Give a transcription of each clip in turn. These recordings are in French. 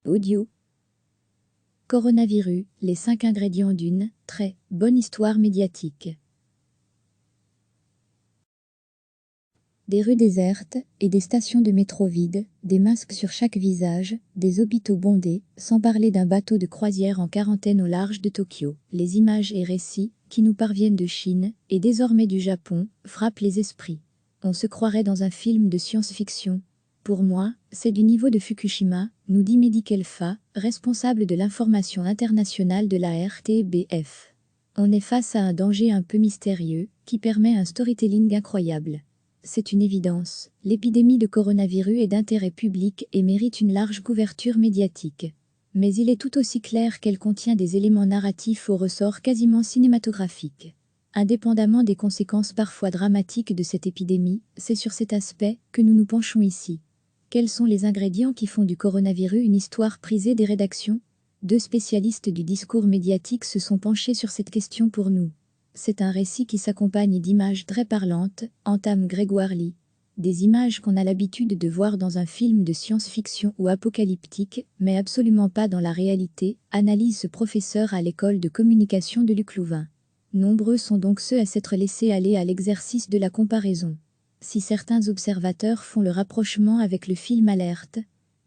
Audio. Coronavirus, les 5 ingrédients d'une très bonne histoire médiatique. Des rues désertes et des stations de métro vides, des masques sur chaque visage, des hôpitaux bondés, sans parler d'un bateau de croisière en quarantaine au large de Tokyo. Les images et récits, qui nous parviennent de Chine, et désormais du Japon, frappent les esprits. On se croirait dans un film de science-fiction. Pour moi, c'est du niveau de Fukushima, nous dit Mehdi Kelfa, responsable de l'information internationale de la RTBF. On est face à un danger un peu mystérieux, qui permet un storytelling incroyable. C'est une évidence, l'épidémie de coronavirus est d'intérêt public et mérite une large couverture médiatique. Mais il est tout aussi clair qu'elle contient des éléments narratifs au ressort quasiment cinématographique. Indépendamment des conséquences parfois dramatiques de cette épidémie, c'est sur cet aspect que nous nous penchons ici. Quels sont les ingrédients qui font du coronavirus une histoire prisée des rédactions? 2 spécialistes du discours médiatique se sont penchés sur cette question pour nous. C'est un récit qui s'accompagne d'images très parlantes, entame Grégoire Lee. Des images qu'on a l'habitude de voir dans un film de science-fiction ou apocalyptique, mais absolument pas dans la réalité, analyse ce professeur à l'école de communication de Luc Louvain. Nombreux sont donc ceux à s'être laissés aller à l'exercice de la comparaison. Si certains observateurs font le rapprochement avec le film Alerte,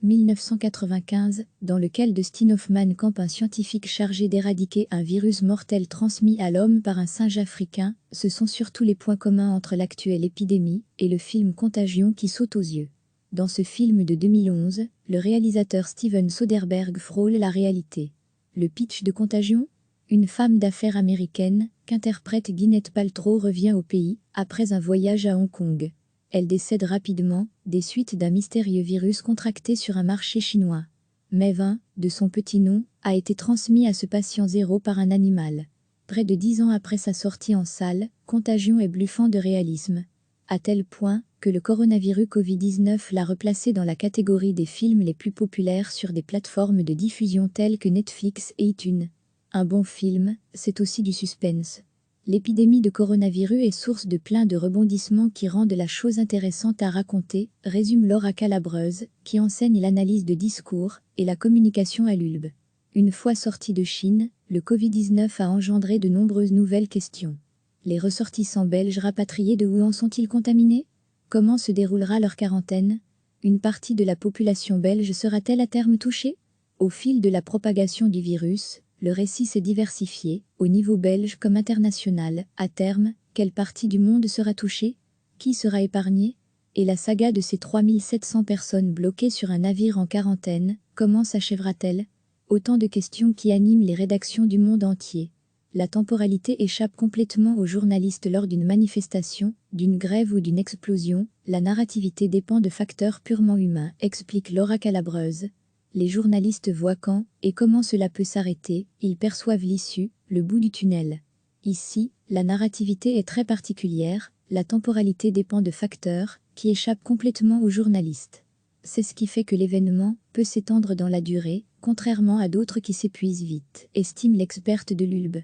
1995, dans lequel Dustin Hoffman campe un scientifique chargé d'éradiquer un virus mortel transmis à l'homme par un singe africain, ce sont surtout les points communs entre l'actuelle épidémie et le film Contagion qui sautent aux yeux. Dans ce film de 2011, le réalisateur Steven Soderbergh frôle la réalité. Le pitch de Contagion ? Une femme d'affaires américaine, qu'interprète Gwyneth Paltrow, revient au pays, après un voyage à Hong Kong. Elle décède rapidement, des suites d'un mystérieux virus contracté sur un marché chinois. Mais 20, de son petit nom, a été transmis à ce patient zéro par un animal. Près de 10 ans après sa sortie en salle, Contagion est bluffant de réalisme. À tel point que le coronavirus Covid-19 l'a replacé dans la catégorie des films les plus populaires sur des plateformes de diffusion telles que Netflix et iTunes. Un bon film, c'est aussi du suspense. L'épidémie de coronavirus est source de plein de rebondissements qui rendent la chose intéressante à raconter, résume Laura Calabreuse, qui enseigne l'analyse de discours et la communication à l'ULB. Une fois sorti de Chine, le Covid-19 a engendré de nombreuses nouvelles questions. Les ressortissants belges rapatriés de Wuhan sont-ils contaminés? Comment se déroulera leur quarantaine? Une partie de la population belge sera-t-elle à terme touchée? Au fil de la propagation du virus, le récit s'est diversifié, au niveau belge comme international. À terme, quelle partie du monde sera touchée? Qui sera épargné? Et la saga de ces 3700 personnes bloquées sur un navire en quarantaine, comment s'achèvera-t-elle? Autant de questions qui animent les rédactions du monde entier. La temporalité échappe complètement aux journalistes lors d'une manifestation, d'une grève ou d'une explosion. La narrativité dépend de facteurs purement humains, explique Laura Calabreuse. Les journalistes voient quand et comment cela peut s'arrêter, ils perçoivent l'issue, le bout du tunnel. Ici, la narrativité est très particulière, la temporalité dépend de facteurs qui échappent complètement aux journalistes. C'est ce qui fait que l'événement peut s'étendre dans la durée, contrairement à d'autres qui s'épuisent vite, estime l'experte de l'ULB.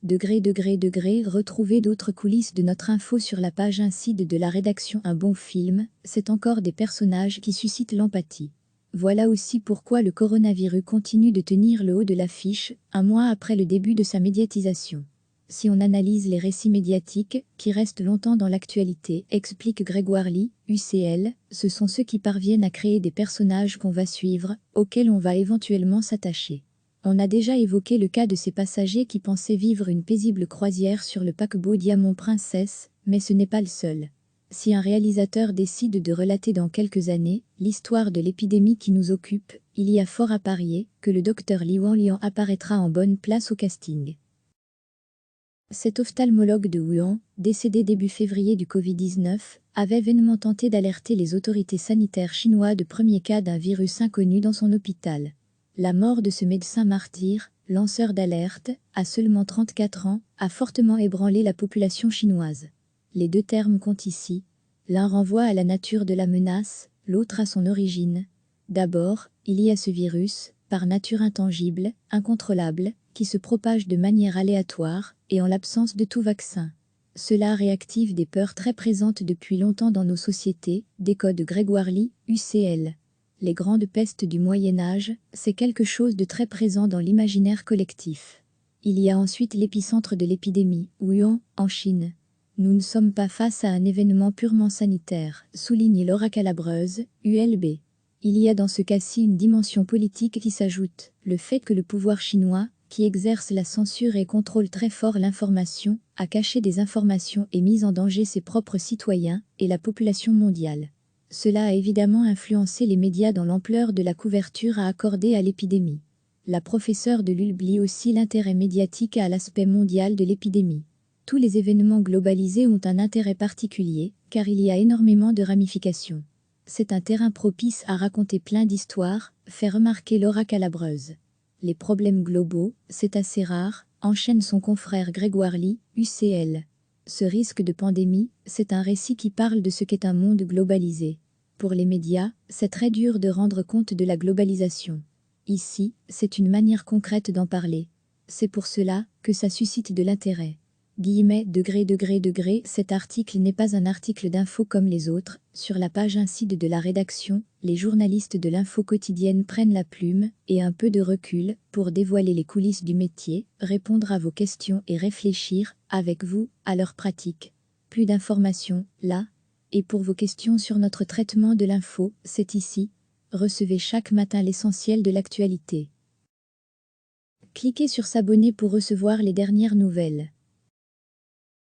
Degré, retrouvez d'autres coulisses de notre info sur la page incide de la rédaction. Un bon film, c'est encore des personnages qui suscitent l'empathie. Voilà aussi pourquoi le coronavirus continue de tenir le haut de l'affiche, un mois après le début de sa médiatisation. Si on analyse les récits médiatiques, qui restent longtemps dans l'actualité, explique Grégoire Lee, UCL, ce sont ceux qui parviennent à créer des personnages qu'on va suivre, auxquels on va éventuellement s'attacher. On a déjà évoqué le cas de ces passagers qui pensaient vivre une paisible croisière sur le paquebot Diamant Princesse, mais ce n'est pas le seul. Si un réalisateur décide de relater dans quelques années l'histoire de l'épidémie qui nous occupe, il y a fort à parier que le docteur Li Wanlian apparaîtra en bonne place au casting. Cet ophtalmologue de Wuhan, décédé début février du Covid-19, avait vainement tenté d'alerter les autorités sanitaires chinoises de premier cas d'un virus inconnu dans son hôpital. La mort de ce médecin martyr, lanceur d'alerte, à seulement 34 ans, a fortement ébranlé la population chinoise. Les 2 termes comptent ici. L'un renvoie à la nature de la menace, l'autre à son origine. D'abord, il y a ce virus, par nature intangible, incontrôlable, qui se propage de manière aléatoire, et en l'absence de tout vaccin. Cela réactive des peurs très présentes depuis longtemps dans nos sociétés, décode Grégoire Lee, UCL. Les grandes pestes du Moyen Âge, c'est quelque chose de très présent dans l'imaginaire collectif. Il y a ensuite l'épicentre de l'épidémie, Wuhan, en Chine. Nous ne sommes pas face à un événement purement sanitaire, souligne Laura Calabreuse, ULB. Il y a dans ce cas-ci une dimension politique qui s'ajoute, le fait que le pouvoir chinois, qui exerce la censure et contrôle très fort l'information, a caché des informations et mis en danger ses propres citoyens et la population mondiale. Cela a évidemment influencé les médias dans l'ampleur de la couverture à accorder à l'épidémie. La professeure de l'ULB lie aussi l'intérêt médiatique à l'aspect mondial de l'épidémie. Tous les événements globalisés ont un intérêt particulier, car il y a énormément de ramifications. C'est un terrain propice à raconter plein d'histoires, fait remarquer Laura Calabreuse. Les problèmes globaux, c'est assez rare, enchaîne son confrère Grégoire Lee, UCL. Ce risque de pandémie, c'est un récit qui parle de ce qu'est un monde globalisé. Pour les médias, c'est très dur de rendre compte de la globalisation. Ici, c'est une manière concrète d'en parler. C'est pour cela que ça suscite de l'intérêt. Cet article n'est pas un article d'info comme les autres. Sur la page incide de la rédaction, les journalistes de l'info quotidienne prennent la plume et un peu de recul pour dévoiler les coulisses du métier, répondre à vos questions et réfléchir, avec vous, à leur pratique. Plus d'informations, là. Et pour vos questions sur notre traitement de l'info, c'est ici. Recevez chaque matin l'essentiel de l'actualité. Cliquez sur s'abonner pour recevoir les dernières nouvelles.